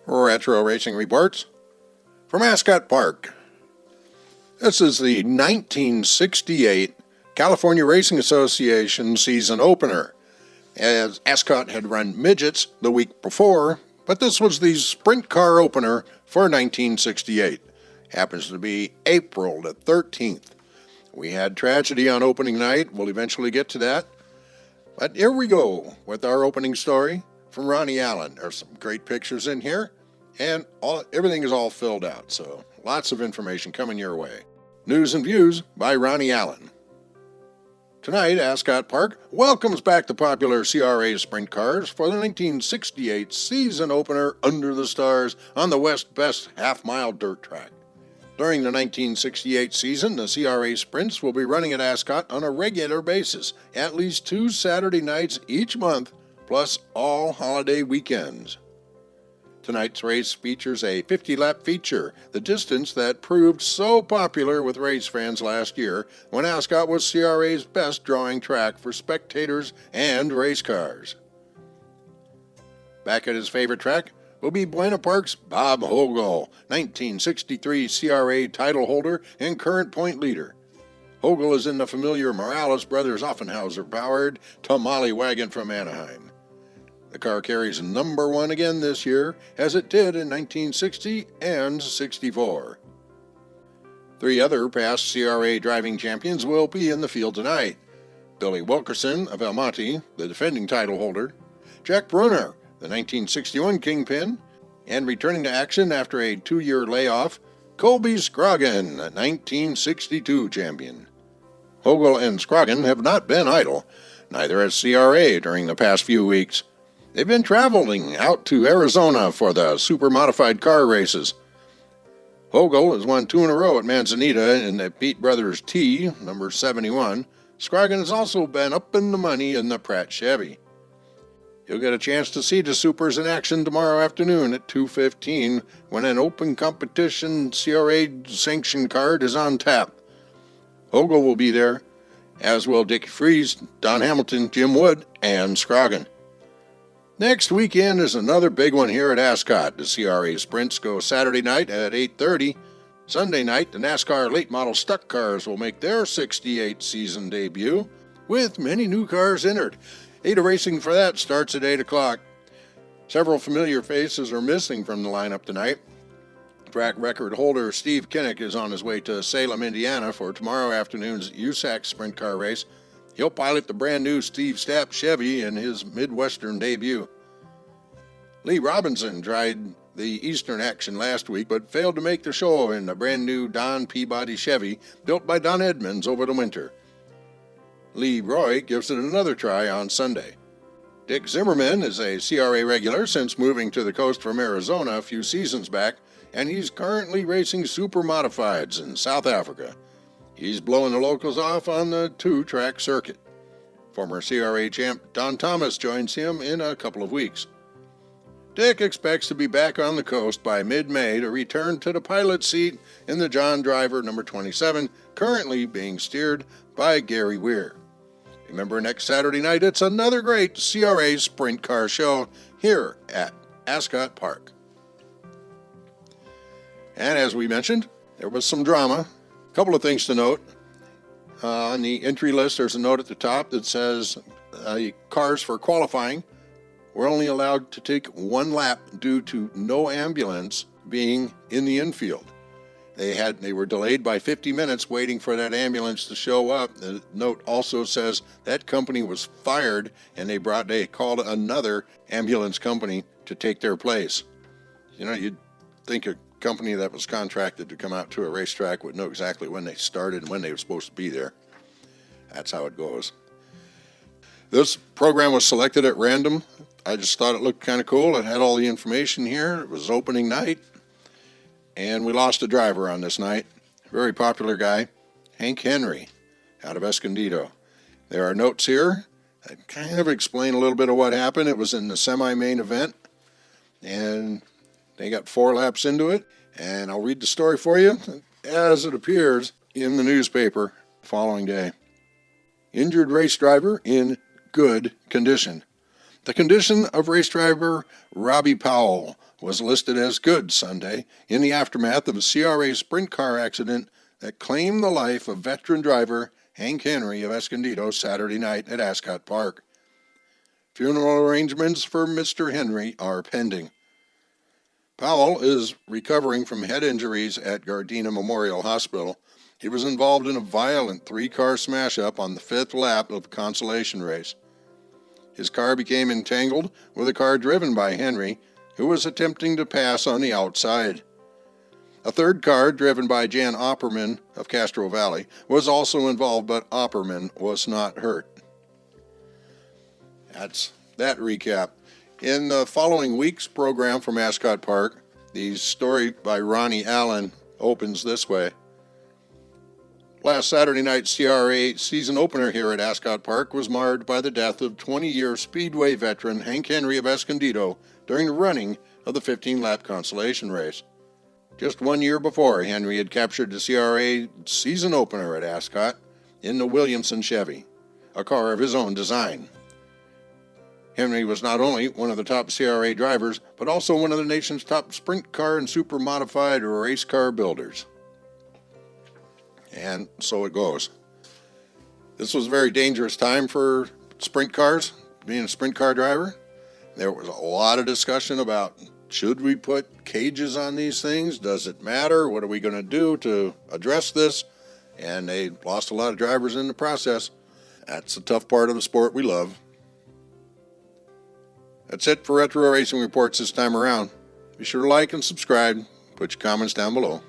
Retro Racing Reports from Ascot Park. This is the 1968 California Racing Association season opener, as Ascot had run midgets the week before, but this was the sprint car opener for 1968. Happens to be April the 13th. We had tragedy on opening night. We'll eventually get to that. But here we go with our opening story from Ronnie Allen. There's some great pictures in here, and everything is all filled out, so lots of information coming your way. News and Views by Ronnie Allen. Tonight, Ascot Park welcomes back the popular CRA sprint cars for the 1968 season opener Under the Stars on the West Best half-mile dirt track. During the 1968 season, the CRA Sprints will be running at Ascot on a regular basis, at least 2 Saturday nights each month, plus all holiday weekends. Tonight's race features a 50-lap feature, the distance that proved so popular with race fans last year when Ascot was CRA's best drawing track for spectators and race cars. Back at his favorite track will be Buena Park's Bob Hogle, 1963 CRA title holder and current point leader. Hogle is in the familiar Morales Brothers Offenhauser-powered Tamale wagon from Anaheim. The car carries number 1 again this year, as it did in 1960 and 64. 3 other past CRA driving champions will be in the field tonight. Billy Wilkerson of El Monte, the defending title holder, Jack Brunner, the 1961 Kingpin, and returning to action after a 2-year layoff, Colby Scroggin, a 1962 champion. Hogle and Scroggin have not been idle, neither has CRA during the past few weeks. They've been traveling out to Arizona for the super modified car races. Hogle has won 2 in a row at Manzanita in the Pete Brothers T, number 71. Scroggin has also been up in the money in the Pratt Chevy. You'll get a chance to see the Supers in action tomorrow afternoon at 2:15 when an open competition CRA sanction card is on tap. Hogle will be there, as will Dickie Freeze, Don Hamilton, Jim Wood, and Scroggin. Next weekend is another big one here at Ascot. The CRA Sprints go Saturday night at 8:30. Sunday night, the NASCAR late model stuck cars will make their 68 season debut, with many new cars entered. ADA racing for that starts at 8 o'clock. Several familiar faces are missing from the lineup tonight. Track record holder Steve Kinnick is on his way to Salem, Indiana for tomorrow afternoon's USAC sprint car race. He'll pilot the brand new Steve Stapp Chevy in his Midwestern debut. Lee Robinson tried the Eastern action last week but failed to make the show in the brand new Don Peabody Chevy built by Don Edmonds over the winter. Lee Roy gives it another try on Sunday. Dick Zimmerman is a CRA regular since moving to the coast from Arizona a few seasons back, and he's currently racing super modifieds in South Africa. He's blowing the locals off on the 2-track circuit. Former CRA champ Don Thomas joins him in a couple of weeks. Dick expects to be back on the coast by mid-May to return to the pilot seat in the John Driver number 27, currently being steered by Gary Weir. Remember, next Saturday night, it's another great CRA sprint car show here at Ascot Park. And as we mentioned, there was some drama. A couple of things to note. On the entry list, there's a note at the top that says cars for qualifying were only allowed to take 1 lap due to no ambulance being in the infield. They were delayed by 50 minutes waiting for that ambulance to show up. The note also says that company was fired and they called another ambulance company to take their place. You know, you'd think a company that was contracted to come out to a racetrack would know exactly when they started and when they were supposed to be there. That's how it goes. This program was selected at random. I just thought it looked kind of cool. It had all the information here. It was opening night. And we lost a driver on this night. Very popular guy, Hank Henry, out of Escondido. There are notes here that kind of explain a little bit of what happened. It was in the semi-main event, and they got 4 laps into it. And I'll read the story for you as it appears in the newspaper the following day. Injured race driver in good condition. The condition of race driver Robbie Powell was listed as good Sunday in the aftermath of a CRA sprint car accident that claimed the life of veteran driver Hank Henry of Escondido Saturday night at Ascot Park. Funeral arrangements for Mr. Henry are pending. Powell is recovering from head injuries at Gardena Memorial Hospital. He was involved in a violent three-car smash-up on the fifth lap of the consolation race. His car became entangled with a car driven by Henry, who was attempting to pass on the outside. A third car, driven by Jan Opperman of Castro Valley, was also involved, but Opperman was not hurt. That's that recap. In the following week's program from Ascot Park, the story by Ronnie Allen opens this way. Last Saturday night's CRA season opener here at Ascot Park was marred by the death of 20-year Speedway veteran Hank Henry of Escondido during the running of the 15-lap consolation race. Just 1 year before, Henry had captured the CRA season opener at Ascot in the Williamson Chevy, a car of his own design. Henry was not only one of the top CRA drivers, but also one of the nation's top sprint car and super modified race car builders. And so it goes. This was a very dangerous time for sprint cars, being a sprint car driver. There was a lot of discussion about, should we put cages on these things? Does it matter? What are we going to do to address this? And they lost a lot of drivers in the process. That's the tough part of the sport we love. That's it for Retro Racing Reports this time around. Be sure to like and subscribe. Put your comments down below.